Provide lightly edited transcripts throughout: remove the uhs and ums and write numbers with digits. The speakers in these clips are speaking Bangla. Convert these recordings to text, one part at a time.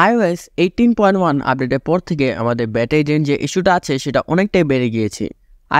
iOS 18.1 আপডেটের পর থেকে আমাদের ব্যাটারি ড্রেন যে ইস্যুটা আছে সেটা অনেকটাই বেড়ে গিয়েছে।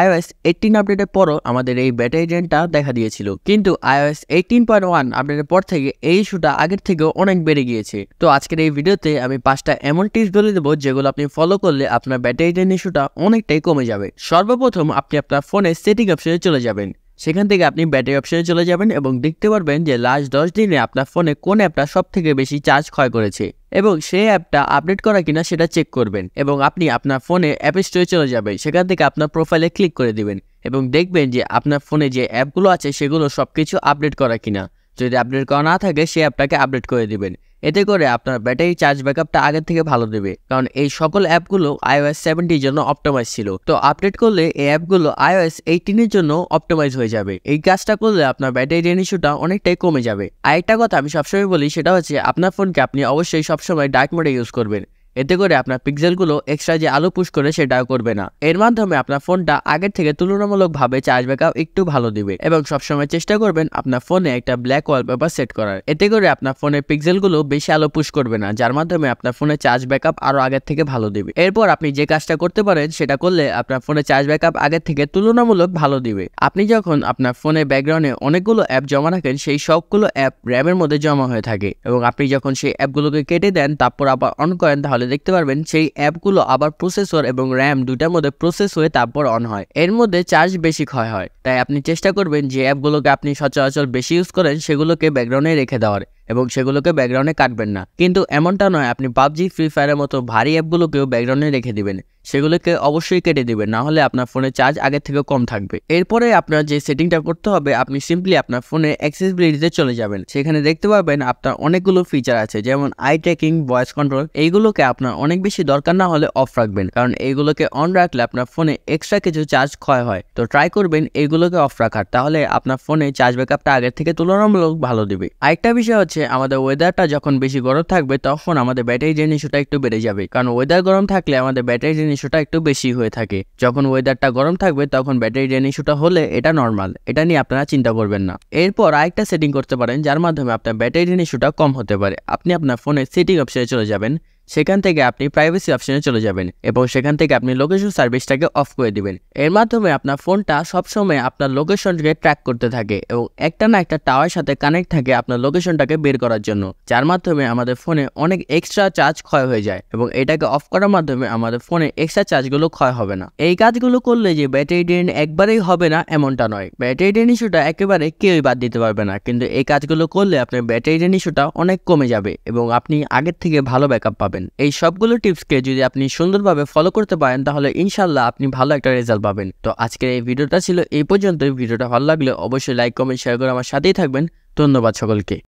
iOS 18 আপডেটের পরও আমাদের এই ব্যাটারি ড্রেনটা দেখা দিয়েছিল, কিন্তু iOS 18.1 আপডেটের পর থেকে এই ইস্যুটা আগের থেকেও অনেক বেড়ে গিয়েছে। তো আজকের এই ভিডিওতে আমি 5টা এমন টিপস বলে দেবো যেগুলো আপনি ফলো করলে আপনার ব্যাটারি ড্রেন ইস্যুটা অনেকটাই কমে যাবে। সর্বপ্রথম আপনি আপনার ফোনে সেটিং অপশনে চলে যাবেন। সেখান থেকে আপনি ব্যাটারি অপশনে চলে যাবেন এবং দেখতে পারবেন যে লাস্ট 10 দিনে আপনার ফোনে কোন অ্যাপটা সবথেকে বেশি চার্জ ক্ষয় করেছে এবং সেই অ্যাপটা আপডেট করা কিনা সেটা চেক করবেন। এবং আপনি আপনার ফোনে অ্যাপ স্টোরে চলে যাবেন, সেখান থেকে আপনার প্রোফাইলে ক্লিক করে দিবেন এবং দেখবেন যে আপনার ফোনে যে অ্যাপগুলো আছে সেগুলো সবকিছু আপডেট করা কিনা। যদি আপডেট করা না থাকে সেই অ্যাপটাকে আপডেট করে দিবেন। এতে করে আপনার ব্যাটারি চার্জ ব্যাকআপটা আগের থেকে ভালো দেবে, কারণ এই সকল অ্যাপগুলো iOS 17 এর জন্য অপটিমাইজ ছিল। তো আপডেট করলে এই অ্যাপগুলো iOS 18 এর জন্য অপটিমাইজ হয়ে যাবে। এই কাজটা করলে আপনার ব্যাটারি ড্রেন ইস্যুটা অনেকটাই কমে যাবে। আরেকটা কথা আমি সবসময় বলি, সেটা হচ্ছে আপনার ফোনকে আপনি অবশ্যই সবসময় ডার্ক মোডে ইউজ করবেন। এতে করে আপনার পিক্সেলগুলো এক্সট্রা যে আলো পুশ করে সেটাও করবে না। এর মাধ্যমে আপনার ফোনটা আগের থেকে তুলনামূলকভাবে চার্জ ব্যাকআপ একটু ভালো দিবে। এবং সবসময় চেষ্টা করবেন আপনার ফোনে একটা ব্ল্যাক ওয়ালপেপার সেট করার। এতে করে আপনার ফোনের পিক্সেলগুলো বেশি আলো পুশ করবে না, যার মাধ্যমে আপনার ফোনের চার্জ ব্যাকআপ আরো আগের থেকে ভালো দিবে। এরপর আপনি যে কাজটা করতে পারেন সেটা করলে আপনার ফোনের চার্জ ব্যাকআপ আগের থেকে তুলনামূলক ভালো দিবে। আপনি যখন আপনার ফোনের ব্যাকগ্রাউন্ডে অনেকগুলো অ্যাপ জমা রাখেন, সেই সবগুলো অ্যাপ র্যামের মধ্যে জমা হয়ে থাকে এবং আপনি যখন সেই অ্যাপগুলোকে কেটে দেন তারপর আবার অন করেন, তাহলে দেখতে পারবেন সেই অ্যাপগুলো আবার প্রসেসর এবং র্যাম দুটার মধ্যে প্রসেস হয়ে তারপর অন হয়। এর মধ্যে চার্জ বেশি ক্ষয় হয়। তাই আপনি চেষ্টা করবেন যে অ্যাপগুলোকে আপনি সচরাচর বেশি ইউজ করেন সেগুলোকে ব্যাকগ্রাউন্ডে রেখে দেওয়ার এবং সেগুলোকে ব্যাকগ্রাউন্ডে কাটবেন না। কিন্তু এমনটা নয় আপনি পাবজি, ফ্রি ফায়ারের মতো ভারী অ্যাপগুলোকেও ব্যাকগ্রাউন্ডে রেখে দিবেন, সেগুলোকে অবশ্যই কেটে দিবেন, না হলে আপনার ফোনের চার্জ আগের থেকে কম থাকবে। এরপরে আপনার যে সেটিংটা করতে হবে, আপনি সিম্পলি আপনার ফোনে অ্যাক্সেসিবিলিটিতে চলে যাবেন। সেখানে দেখতে পাবেন আপনার অনেকগুলো ফিচার আছে, যেমন আই ট্র্যাকিং, ভয়েস কন্ট্রোল। এইগুলোকে আপনার অনেক বেশি দরকার না হলে অফ রাখবেন, কারণ এইগুলোকে অন রাখলে আপনার ফোনে এক্সট্রা কিছু চার্জ ক্ষয় হয়। তো ট্রাই করবেন এইগুলোকে অফ রাখার, তাহলে আপনার ফোনে চার্জ ব্যাকআপটা আগের থেকে তুলনামূলক ভালো দিবে। আরেকটা বিষয় হচ্ছে আমাদের ওয়েদারটা যখন বেশি গরম থাকবে তখন আমাদের ব্যাটারি ড্রেন ইস্যুটা একটু বেড়ে যাবে, কারণ ওয়েদার গরম থাকলে আমাদের ব্যাটারি ড্রেন ইস্যুটা একটু বেশি হয়ে থাকে। যখন ওয়েদারটা গরম থাকবে তখন ব্যাটারি ড্রেন ইস্যুটা হলে এটা নর্মাল, এটা নিয়ে আপনারা চিন্তা করবেন না। এরপর আরেকটা সেটিং করতে পারেন যার মাধ্যমে আপনার ব্যাটারি ড্রেন ইস্যুটা কম হতে পারে। আপনি আপনার ফোনের সেটিং অপশনে চলে যাবেন, সেখান থেকে আপনি প্রাইভেসি অপশনে চলে যাবেন এবং সেখান থেকে আপনি লোকেশন সার্ভিসটাকে অফ করে দিবেন। এর মাধ্যমে আপনার ফোনটা সবসময় আপনার লোকেশনকে ট্র্যাক করতে থাকে এবং একটা না একটা টাওয়ারের সাথে কানেক্ট থাকে আপনার লোকেশনটাকে বের করার জন্য, যার মাধ্যমে আমাদের ফোনে অনেক এক্সট্রা চার্জ ক্ষয় হয়ে যায় এবং এটাকে অফ করার মাধ্যমে আমাদের ফোনে এক্সট্রা চার্জগুলো ক্ষয় হবে না। এই কাজগুলো করলে যে ব্যাটারি ড্রেন একবারেই হবে না এমনটা নয়, ব্যাটারি ড্রেন ইস্যুটা একেবারে কেউই বাদ দিতে পারবে না, কিন্তু এই কাজগুলো করলে আপনার ব্যাটারি ড্রেন ইস্যুটা অনেক কমে যাবে এবং আপনি আগের থেকে ভালো ব্যাকআপ পাবেন। এই সবগুলো টিপসকে যদি আপনি সুন্দরভাবে ফলো করতে পারেন তাহলে ইনশাল্লাহ আপনি ভালো একটা রেজাল্ট পাবেন। তো আজকের এই ভিডিওটা ছিল এই পর্যন্ত। ভিডিওটা ভালো লাগলে অবশ্যই লাইক, কমেন্ট, শেয়ার করে আমার সাথেই থাকবেন। ধন্যবাদ সকলকে।